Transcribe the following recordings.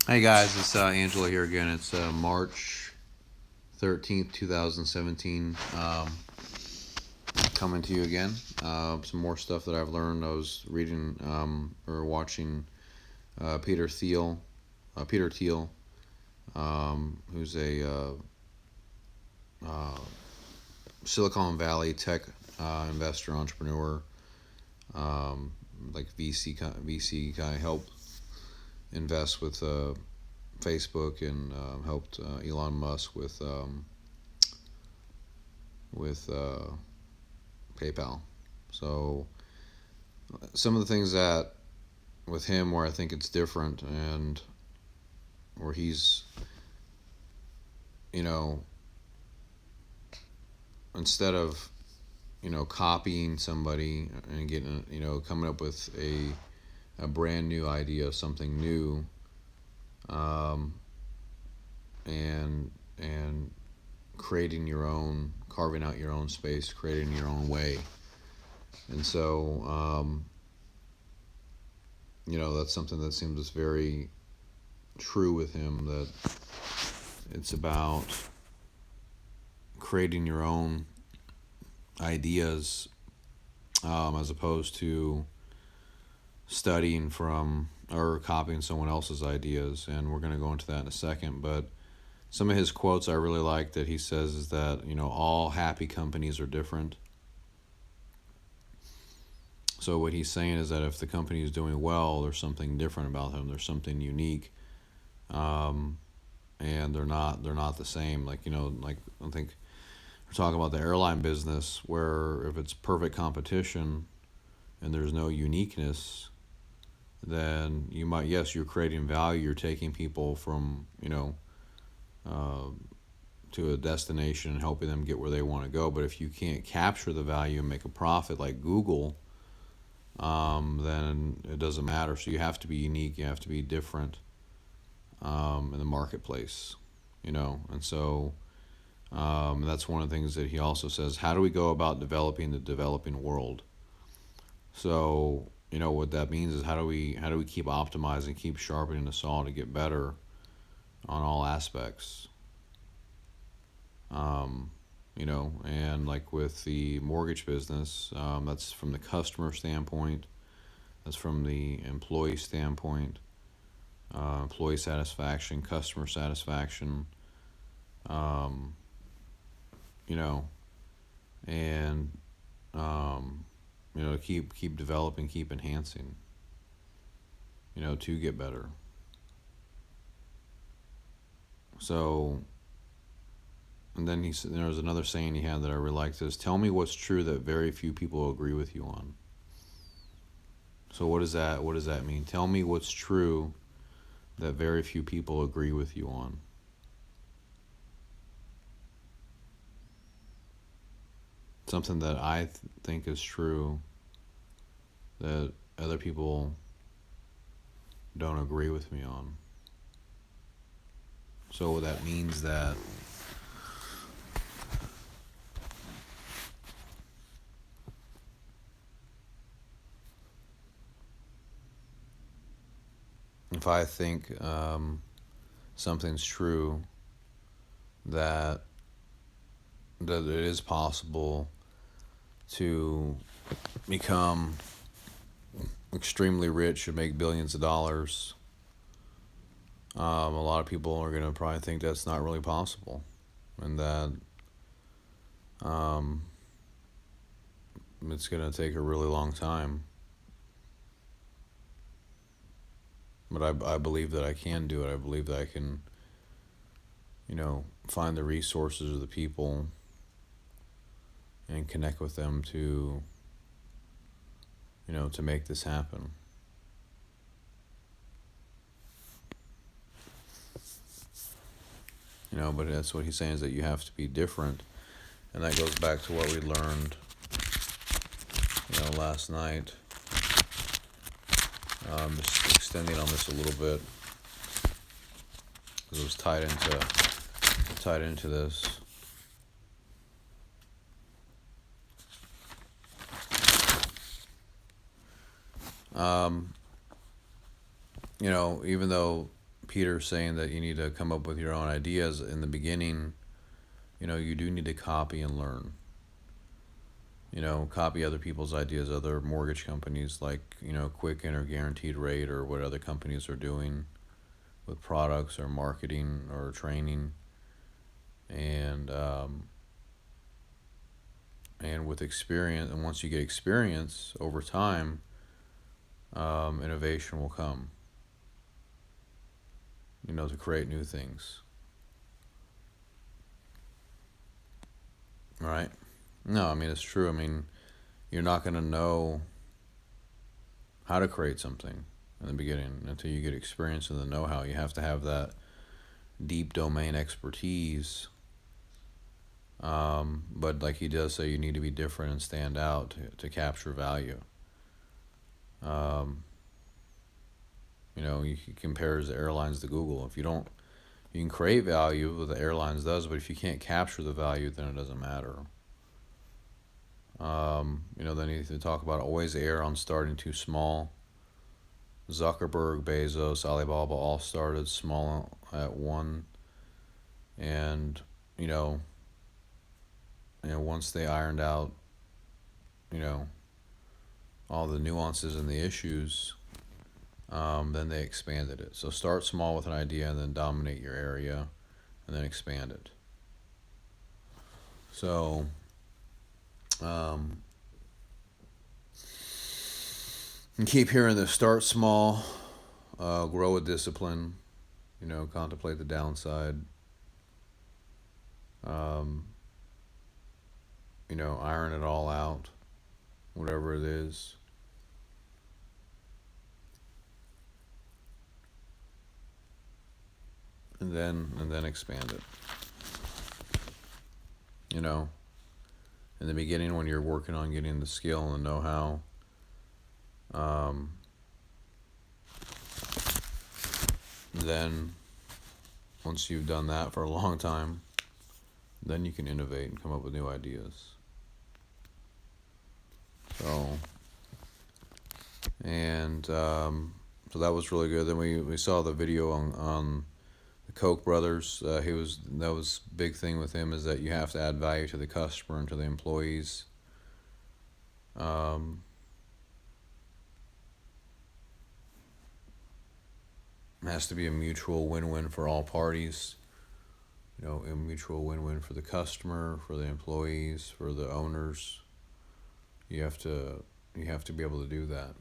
Hey guys, it's Angela here again. It's March 13th, 2017. Coming to you again. Some more stuff that I've learned. I was reading or watching Peter Thiel, who's a uh, Silicon Valley tech investor, entrepreneur, um, like VC kind of helped invest with Facebook and helped Elon Musk with PayPal. So some of the things that with him where I think it's different and where he's you know instead of copying somebody and getting coming up with a brand new idea, something new, um, and and creating your own, carving out your own space, creating your own way. And so that's something that seems very true with him, that it's about creating your own ideas, as opposed to studying from or copying someone else's ideas. And we're going to go into that in a second. But some of his quotes I really like that he says is that, all happy companies are different. So what he's saying is that if the company is doing well, there's something different about them. There's something unique, um, and they're not the same. Like like I think we're talking about the airline business, where if it's perfect competition and there's no uniqueness, then you might, yes, you're creating value. You're taking people from uh, to a destination and helping them get where they want to go. But if you can't capture the value and make a profit like Google, then it doesn't matter. So you have to be unique. You have to be different in the marketplace. And so that's one of the things that he also says. How do we go about developing the developing world? So what that means is how do we keep optimizing, keep sharpening the saw to get better on all aspects. And like with the mortgage business, that's from the customer standpoint, that's from the employee standpoint, employee satisfaction, customer satisfaction, um, you know, and keep developing, keep enhancing, to get better. So, and then there was another saying he had that I really liked: is "Tell me what's true that very few people agree with you on." So what does that mean? Tell me what's true that very few people agree with you on. Something that I think is true that other people don't agree with me on. So that means that if I think something's true, that it is possible to become extremely rich and make billions of dollars, a lot of people are going to probably think that's not really possible, and that um, it's going to take a really long time. But I believe that I can do it. I believe that I can, find the resources of the people and connect with them to make this happen. But that's what he's saying, is that you have to be different. And that goes back to what we learned, last night. Just extending on this a little bit because it was tied into this. Um, even though Peter saying that you need to come up with your own ideas in the beginning, you do need to copy and learn. Copy other people's ideas, other mortgage companies like, Quicken or Guaranteed Rate or what other companies are doing with products or marketing or training. And with experience, and once you get experience over time, innovation will come, to create new things. Right? No, I mean, it's true. I mean, you're not going to know how to create something in the beginning until you get experience and the know-how. You have to have that deep domain expertise. But like he does say, you need to be different and stand out to capture value. He compares the airlines to Google. If you don't, you can create value, what the airlines does, but if you can't capture the value, then it doesn't matter. Then you talk about always err on starting too small. Zuckerberg, Bezos, Alibaba all started small at one, and once they ironed out, all the nuances and the issues, then they expanded it. So start small with an idea and then dominate your area and then expand it. So, and keep hearing this: start small, grow with discipline, contemplate the downside, iron it all out, whatever it is. And then expand it. In the beginning, when you're working on getting the skill and the know-how, then once you've done that for a long time, then you can innovate and come up with new ideas. So that was really good. Then we saw the video on the Koch brothers. That was big thing with him, is that you have to add value to the customer and to the employees. It has to be a mutual win-win for all parties. A mutual win-win for the customer, for the employees, for the owners. You have to be able to do that.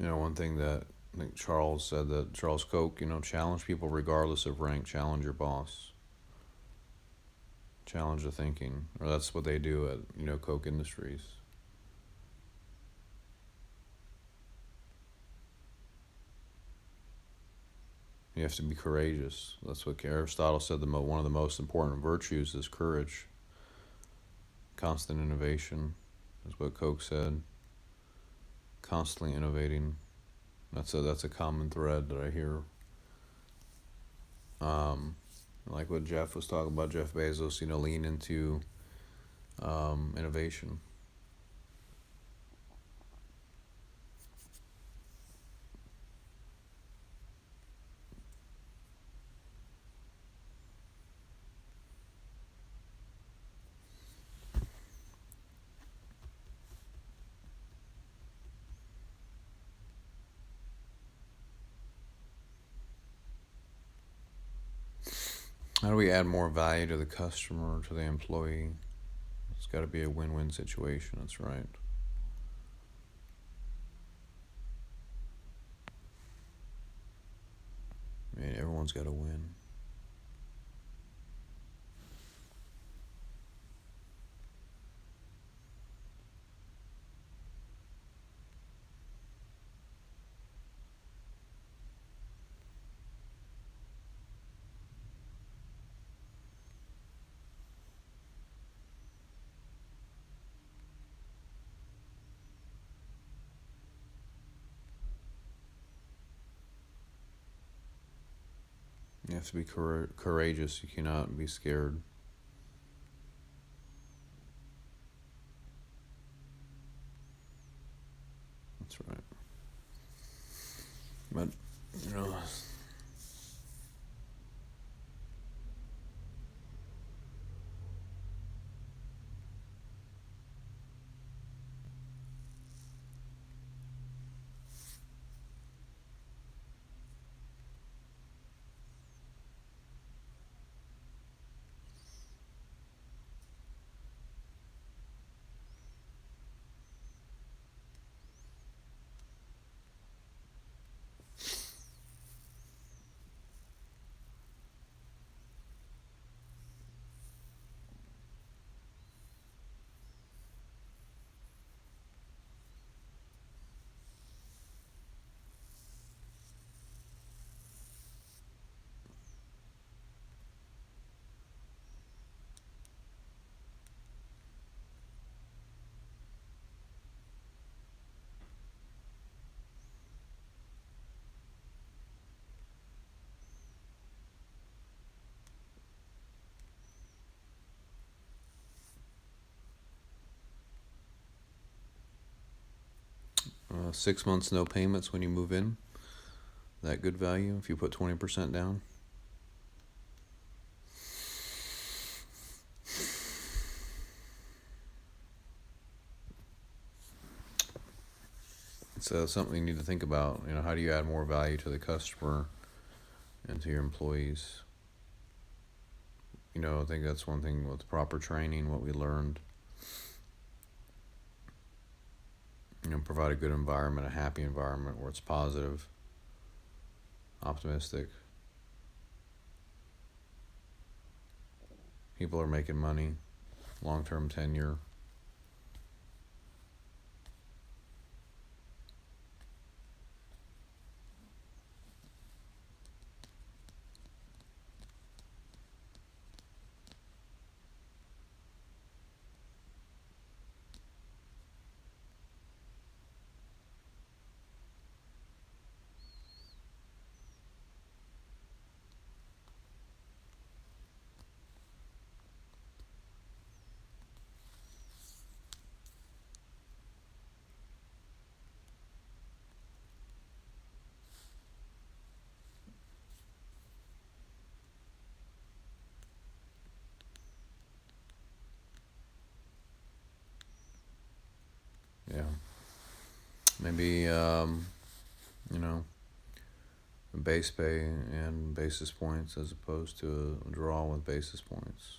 One thing that I think Charles said, that Charles Koch, challenge people regardless of rank. Challenge your boss. Challenge the thinking. Or that's what they do at, Koch Industries. You have to be courageous. That's what Aristotle said. One of the most important virtues is courage. Constant innovation is what Koch said. Constantly innovating. That's a common thread that I hear. Like what Jeff was talking about, Jeff Bezos, lean into innovation. How do we add more value to the customer, to the employee? It's got to be a win-win situation. That's right. I mean, everyone's got to win. You have to be courageous. You cannot be scared. That's right. But, you know, 6 months no payments when you move in. That good value if you put 20% down. It's something you need to think about. You know, how do you add more value to the customer and to your employees? You know, I think that's one thing with proper training, what we learned. You know, provide a good environment, a happy environment where it's positive, optimistic. People are making money, long-term tenure. Yeah. Maybe, you know, base pay and basis points as opposed to a draw with basis points.